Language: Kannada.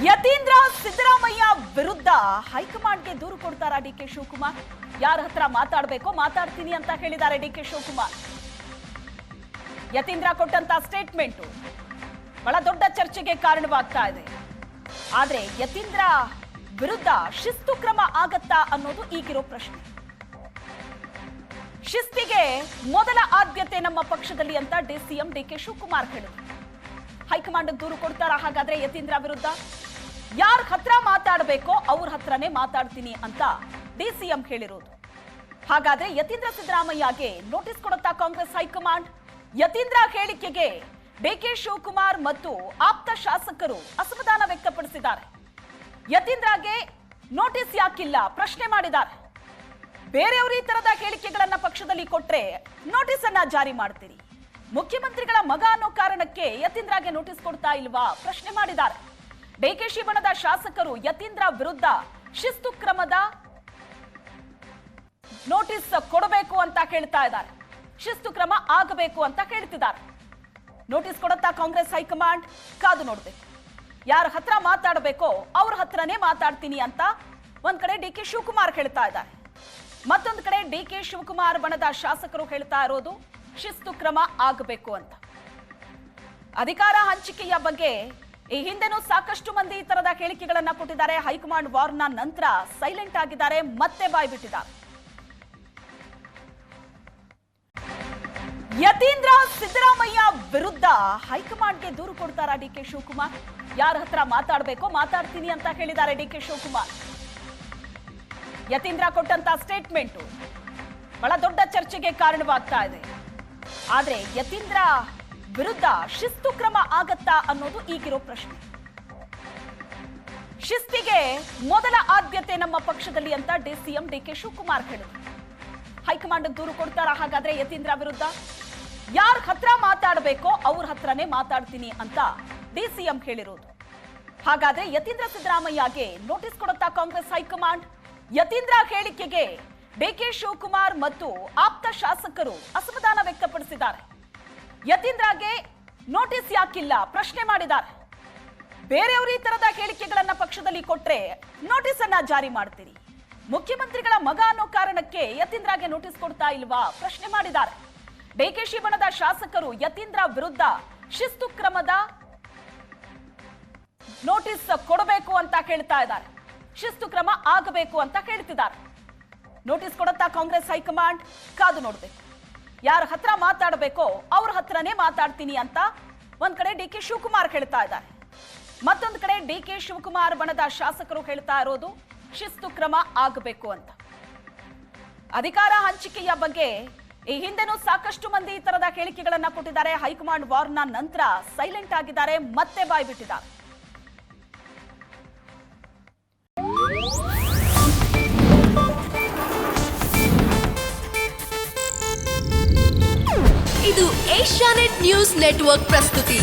ಯತೀಂದ್ರ ಸಿದ್ದರಾಮಯ್ಯ ವಿರುದ್ಧ ಹೈಕಮಾಂಡ್ಗೆ ದೂರು ಕೊಡ್ತಾರಾ ಡಿಕೆ ಶಿವಕುಮಾರ್? ಯಾರ ಹತ್ರ ಮಾತಾಡಬೇಕೋ ಮಾತಾಡ್ತೀನಿ ಅಂತ ಹೇಳಿದ್ದಾರೆ ಡಿಕೆ ಶಿವಕುಮಾರ್. ಯತೀಂದ್ರ ಕೊಟ್ಟಂತ ಸ್ಟೇಟ್ಮೆಂಟ್ ಬಹಳ ದೊಡ್ಡ ಚರ್ಚೆಗೆ ಕಾರಣವಾಗ್ತಾ ಇದೆ. ಆದ್ರೆ ಯತೀಂದ್ರ ವಿರುದ್ಧ ಶಿಸ್ತು ಕ್ರಮ ಆಗತ್ತಾ ಅನ್ನೋದು ಈಗಿರೋ ಪ್ರಶ್ನೆ. ಶಿಸ್ತಿಗೆ ಮೊದಲ ಆದ್ಯತೆ ನಮ್ಮ ಪಕ್ಷದಲ್ಲಿ ಅಂತ ಸಿಎಂ ಡಿಕೆ ಶಿವಕುಮಾರ್ ಹೇಳಿದ್ರು. ಹೈಕಮಾಂಡ್ ದೂರು ಕೊಡ್ತಾರಾ ಹಾಗಾದ್ರೆ ಯತೀಂದ್ರ ವಿರುದ್ಧ? ಯಾರ ಹತ್ರ ಮಾತಾಡಬೇಕೋ ಅವ್ರ ಹತ್ರನೇ ಮಾತಾಡ್ತೀನಿ ಅಂತ ಸಿಎಂ ಹೇಳಿರೋದು. ಹಾಗಾದ್ರೆ ಯತೀಂದ್ರ ಸಿದ್ದರಾಮಯ್ಯಗೆ ನೋಟಿಸ್ ಕೊಡುತ್ತಾ ಕಾಂಗ್ರೆಸ್ ಹೈಕಮಾಂಡ್? ಯತೀಂದ್ರ ಹೇಳಿಕೆಗೆ ಡಿಕೆ ಶಿವಕುಮಾರ್ ಮತ್ತು ಆಪ್ತ ಶಾಸಕರು ಅಸಮಾಧಾನ ವ್ಯಕ್ತಪಡಿಸಿದ್ದಾರೆ. ಯತೀಂದ್ರಗೆ ನೋಟಿಸ್ ಯಾಕಿಲ್ಲ ಪ್ರಶ್ನೆ ಮಾಡಿದ್ದಾರೆ. ಬೇರೆಯವರು ಈ ತರದ ಹೇಳಿಕೆಗಳನ್ನ ಪಕ್ಷದಲ್ಲಿ ಕೊಟ್ರೆ ನೋಟಿಸ್ ಅನ್ನ ಜಾರಿ ಮಾಡ್ತೀರಿ, ಮುಖ್ಯಮಂತ್ರಿಗಳ ಮಗ ಅನ್ನೋ ಕಾರಣಕ್ಕೆ ಯತೀಂದ್ರಗೆ ನೋಟಿಸ್ ಕೊಡ್ತಾ ಇಲ್ವಾ ಪ್ರಶ್ನೆ ಮಾಡಿದ್ದಾರೆ. ಡಿಕೆಶಿ ಬಣದ ಶಾಸಕರು ಯತೀಂದ್ರ ವಿರುದ್ಧ ಶಿಸ್ತು ಕ್ರಮದ ನೋಟಿಸ್ ಕೊಡಬೇಕು ಅಂತ ಕೇಳ್ತಾ ಇದ್ದಾರೆ. ಶಿಸ್ತು ಕ್ರಮ ಆಗಬೇಕು ಅಂತ ಕೇಳ್ತಿದ್ದಾರೆ. ನೋಟಿಸ್ ಕೊಡುತ್ತಾ ಕಾಂಗ್ರೆಸ್ ಹೈಕಮಾಂಡ್? ಕಾದು ನೋಡ್ಬೇಕು. ಯಾರ ಹತ್ರ ಮಾತಾಡಬೇಕೋ ಅವ್ರ ಹತ್ರನೇ ಮಾತಾಡ್ತೀನಿ ಅಂತ ಒಂದ್ ಕಡೆ ಡಿಕೆ ಶಿವಕುಮಾರ್ ಹೇಳ್ತಾ ಇದ್ದಾರೆ, ಮತ್ತೊಂದು ಕಡೆ ಡಿಕೆ ಶಿವಕುಮಾರ್ ಬಣದ ಶಾಸಕರು ಹೇಳ್ತಾ ಇರೋದು ಶಿಸ್ತು ಕ್ರಮ ಆಗಬೇಕು ಅಂತ. ಅಧಿಕಾರ ಹಂಚಿಕೆಯ ಬಗ್ಗೆ ಈ ಹಿಂದೆನೂ ಸಾಕಷ್ಟು ಮಂದಿ ಈ ತರದ ಹೇಳಿಕೆಗಳನ್ನ ಕೊಟ್ಟಿದ್ದಾರೆ. ಹೈಕಮಾಂಡ್ ವಾರ್ನ ನಂತರ ಸೈಲೆಂಟ್ ಆಗಿದ್ದಾರೆ, ಮತ್ತೆ ಬಾಯ್ ಬಿಟ್ಟಿದ್ದಾರೆ. ಯತೀಂದ್ರ ಸಿದ್ದರಾಮಯ್ಯ ವಿರುದ್ಧ ಹೈಕಮಾಂಡ್ಗೆ ದೂರು ಕೊಡ್ತಾರಾ ಡಿಕೆ ಶಿವಕುಮಾರ್? ಯಾರ ಹತ್ರ ಮಾತಾಡಬೇಕೋ ಮಾತಾಡ್ತೀನಿ ಅಂತ ಹೇಳಿದ್ದಾರೆ ಡಿಕೆ ಶಿವಕುಮಾರ್. ಯತೀಂದ್ರ ಕೊಟ್ಟಂತ ಸ್ಟೇಟ್ಮೆಂಟ್ ಬಹಳ ದೊಡ್ಡ ಚರ್ಚೆಗೆ ಕಾರಣವಾಗ್ತಾ ಇದೆ. ಆದ್ರೆ ಯತೀಂದ್ರ ವಿರುದ್ಧ ಶಿಸ್ತು ಕ್ರಮ ಆಗತ್ತಾ ಅನ್ನೋದು ಈಗಿರೋ ಪ್ರಶ್ನೆ. ಶಿಸ್ತಿಗೆ ಮೊದಲ ಆದ್ಯತೆ ನಮ್ಮ ಪಕ್ಷದಲ್ಲಿ ಅಂತ ಸಿಎಂ ಡಿಕೆ ಶಿವಕುಮಾರ್ ಹೇಳಿದ್ರು. ಹೈಕಮಾಂಡ್ ದೂರು ಕೊಡ್ತಾರಾ ಹಾಗಾದ್ರೆ ಯತೀಂದ್ರ ವಿರುದ್ಧ? ಯಾರ ಹತ್ರ ಮಾತಾಡಬೇಕೋ ಅವ್ರ ಹತ್ರನೇ ಮಾತಾಡ್ತೀನಿ ಅಂತ ಸಿಎಂ ಹೇಳಿರೋದು. ಹಾಗಾದ್ರೆ ಯತೀಂದ್ರ ಸಿದ್ದರಾಮಯ್ಯಗೆ ನೋಟಿಸ್ ಕೊಡುತ್ತಾ ಕಾಂಗ್ರೆಸ್ ಹೈಕಮಾಂಡ್? ಯತೀಂದ್ರ ಹೇಳಿಕೆಗೆ ಡಿಕೆ ಶಿವಕುಮಾರ್ ಮತ್ತು ಆಪ್ತ ಶಾಸಕರು ಅಸಮಾಧಾನ ವ್ಯಕ್ತಪಡಿಸಿದ್ದಾರೆ. ಯತೀಂದ್ರಗೆ ನೋಟಿಸ್ ಯಾಕಿಲ್ಲ ಪ್ರಶ್ನೆ ಮಾಡಿದ್ದಾರೆ. ಬೇರೆಯವರು ಈ ತರದ ಹೇಳಿಕೆಗಳನ್ನ ಪಕ್ಷದಲ್ಲಿ ಕೊಟ್ರೆ ನೋಟಿಸ್ ಅನ್ನ ಜಾರಿ ಮಾಡ್ತೀರಿ, ಮುಖ್ಯಮಂತ್ರಿಗಳ ಮಗ ಅನ್ನೋ ಕಾರಣಕ್ಕೆ ಯತೀಂದ್ರಗೆ ನೋಟಿಸ್ ಕೊಡ್ತಾ ಇಲ್ವಾ ಪ್ರಶ್ನೆ ಮಾಡಿದ್ದಾರೆ. ಡಿಕೆಶಿ ಬಣದ ಶಾಸಕರು ಯತೀಂದ್ರ ವಿರುದ್ಧ ಶಿಸ್ತು ಕ್ರಮದ ನೋಟಿಸ್ ಕೊಡಬೇಕು ಅಂತ ಕೇಳ್ತಾ ಇದ್ದಾರೆ. ಶಿಸ್ತು ಕ್ರಮ ಆಗಬೇಕು ಅಂತ ಕೇಳ್ತಿದ್ದಾರೆ. ನೋಟಿಸ್ ಕೊಡುತ್ತಾ ಕಾಂಗ್ರೆಸ್ ಹೈಕಮಾಂಡ್? ಕಾದು ನೋಡ್ಬೇಕು. ಯಾರ ಹತ್ರ ಮಾತಾಡಬೇಕೋ ಅವ್ರ ಹತ್ರನೇ ಮಾತಾಡ್ತೀನಿ ಅಂತ ಒಂದ್ ಕಡೆ ಡಿಕೆ ಶಿವಕುಮಾರ್ ಹೇಳ್ತಾ ಇದ್ದಾರೆ, ಮತ್ತೊಂದು ಕಡೆ ಡಿಕೆ ಶಿವಕುಮಾರ್ ಬಣದ ಶಾಸಕರು ಹೇಳ್ತಾ ಇರೋದು ಶಿಸ್ತು ಕ್ರಮ ಆಗಬೇಕು ಅಂತ. ಅಧಿಕಾರ ಹಂಚಿಕೆಯ ಬಗ್ಗೆ ಈ ಹಿಂದೆನೂ ಸಾಕಷ್ಟು ಮಂದಿ ಈ ತರದ ಹೇಳಿಕೆಗಳನ್ನ ಕೊಟ್ಟಿದ್ದಾರೆ. ಹೈಕಮಾಂಡ್ ವಾರ್ನ ನಂತರ ಸೈಲೆಂಟ್ ಆಗಿದ್ದಾರೆ, ಮತ್ತೆ ಬಾಯ್ ಬಿಟ್ಟಿದ್ದಾರೆ. ಇದು ಏಷ್ಯಾನೆಟ್ ನ್ಯೂಸ್ ನೆಟ್ವರ್ಕ್ ಪ್ರಸ್ತುತಿ.